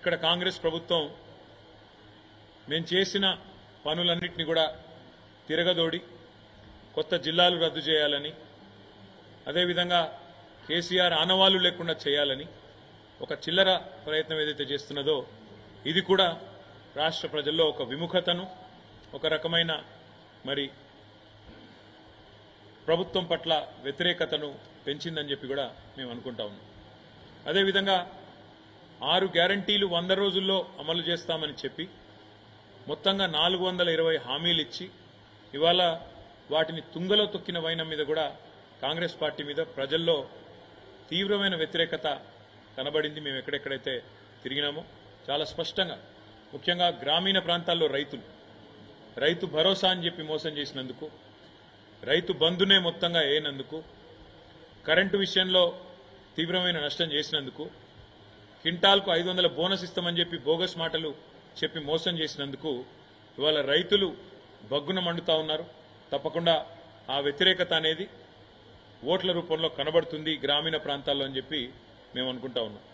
ఇక్కడ కాంగ్రెస్ ప్రభుత్వం మేము చేసిన పనులన్నింటినీ కూడా తిరగదోడి కొత్త జిల్లాలు రద్దు చేయాలని, అదేవిధంగా కేసీఆర్ ఆనవాళ్లు లేకుండా చేయాలని ఒక చిల్లర ప్రయత్నం ఏదైతే చేస్తున్నదో ఇది కూడా రాష్ట్ర ప్రజల్లో ఒక విముఖతను, ఒక రకమైన ప్రభుత్వం పట్ల వ్యతిరేకతను పెంచిందని చెప్పి కూడా మేము అనుకుంటా ఉన్నాం. అదేవిధంగా 6 గ్యారంటీలు 100 రోజుల్లో అమలు చేస్తామని చెప్పి మొత్తంగా 420 హామీలు ఇచ్చి ఇవాళ వాటిని తుంగలో తొక్కిన వైనం మీద కూడా కాంగ్రెస్ పార్టీ మీద ప్రజల్లో తీవ్రమైన వ్యతిరేకత కనబడింది. మేము ఎక్కడెక్కడైతే తిరిగినామో చాలా స్పష్టంగా, ముఖ్యంగా గ్రామీణ ప్రాంతాల్లో రైతు భరోసా అని చెప్పి మోసం చేసినందుకు, రైతు బంధునే మొత్తంగా వేయనందుకు, కరెంటు విషయంలో తీవ్రమైన నష్టం చేసినందుకు, క్వింటాల్కు 500 బోనస్ ఇస్తామని చెప్పి బోగస్ మాటలు చెప్పి మోసం చేసినందుకు ఇవాళ రైతులు బగ్గున మండుతా ఉన్నారు. తప్పకుండా ఆ వ్యతిరేకత అనేది ఓట్ల రూపంలో కనబడుతుంది గ్రామీణ ప్రాంతాల్లో అని చెప్పి మేము అనుకుంటా ఉన్నాం.